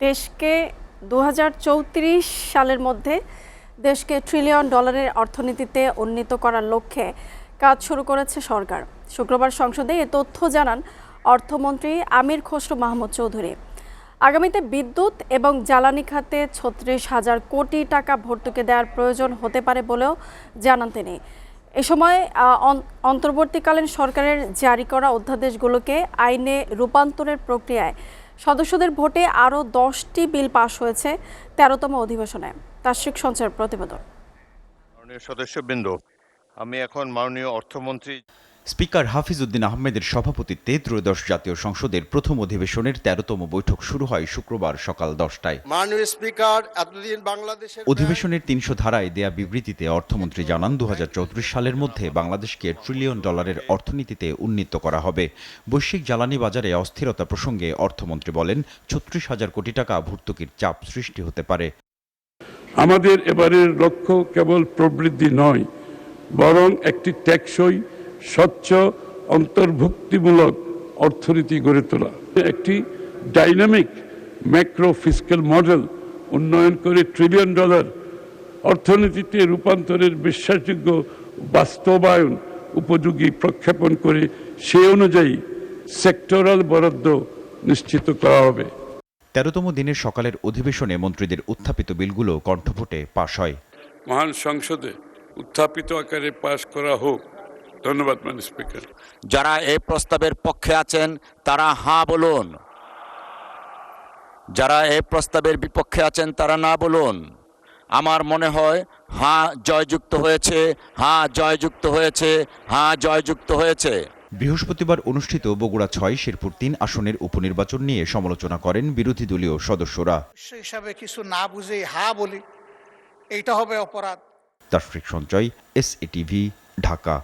দেশকে ২০৩৪ সালের মধ্যে দেশকে ট্রিলিয়ন ডলারের অর্থনীতিতে উন্নীত করার লক্ষ্যে কাজ শুরু করেছে সরকার। শুক্রবার সংসদে এ তথ্য জানান অর্থমন্ত্রী আমির খসরু মাহমুদ চৌধুরী। আগামীতে বিদ্যুৎ এবং জ্বালানি খাতে ৩৬,০০০ কোটি টাকা ভর্তুকি দেওয়ার প্রয়োজন হতে পারে বলেও জানান তিনি। এ সময় অন্তর্বর্তীকালীন সরকারের জারি করা অধ্যাদেশগুলোকে আইনে রূপান্তরের প্রক্রিয়ায় সদস্যদের ভোটে আরও 10টি বিল পাশ হয়েছে 13তম অধিবেশনে। তাশরিক সঞ্চার প্রতিবেদন। মাননীয় সদস্যবৃন্দ, আমি এখন মাননীয় অর্থমন্ত্রী স্পিকার হাফিজ উদ্দিন আহমেদের সভাপতিত্বে ত্রয়োদশ জাতীয় সংসদের প্রথম অধিবেশনের 13তম বৈঠক শুরু হয় শুক্রবার সকাল 10টায়। মাননীয় স্পিকার, এতদিন বাংলাদেশের অধিবেশনের 300 ধারায় দেয়া বিবৃতিতে অর্থমন্ত্রী জানান ২০৩৪ সালের মধ্যে বাংলাদেশকে ট্রিলিয়ন ডলারের অর্থনীতিতে উন্নীত করা হবে। বৈশ্বিক জ্বালানি বাজারে অস্থিরতা প্রসঙ্গে অর্থমন্ত্রী বলেন ৩৬,০০০ কোটি টাকা ভর্তুকির চাপ সৃষ্টি হতে পারে। আমাদের এবারের লক্ষ্য কেবল প্রবৃদ্ধি নয়, বরং একটি টেকসই, স্বচ্ছ, অন্তর্ভুক্তিমূলক অর্থনীতি গড়ে তোলা। একটি ডাইনামিক ম্যাক্রো ফিস্ক্যাল মডেল উন্নয়ন করে ট্রিলিয়ন ডলার অর্থনীতিতে রূপান্তরের বিশ্বাসযোগ্য বাস্তবায়ন উপযোগী প্রক্ষেপণ করে সে অনুযায়ী সেক্টরাল বরাদ্দ নিশ্চিত করা হবে। 13তম দিনের সকালের অধিবেশনে মন্ত্রীদের উত্থাপিত বিলগুলো কণ্ঠভোটে পাশ হয়। মহান সংসদে উত্থাপিত আকারে পাশ করা হোক। ধন্যবাদ মাননীয় স্পিকার। যারা এই প্রস্তাবের পক্ষে আছেন তারা হাঁ বলুন, যারা এই প্রস্তাবের বিপক্ষে আছেন তারা না বলুন। আমার মনে হয় হাঁ জয়যুক্ত হয়েছে, হাঁ জয়যুক্ত হয়েছে, হাঁ জয়যুক্ত হয়েছে। বৃহস্পতিবার অনুষ্ঠিত বগুড়া ৬, শেরপুর ৩ আসনের উপনির্বাচন নিয়ে সমালোচনা করেন বিরোধী দলীয় সদস্যরা। হিসাবে কিছু না বুঝে হ্যাঁ বলি, এইটা হবে অপরাধ। তাশরিক সঞ্চয়, SATV, ঢাকা।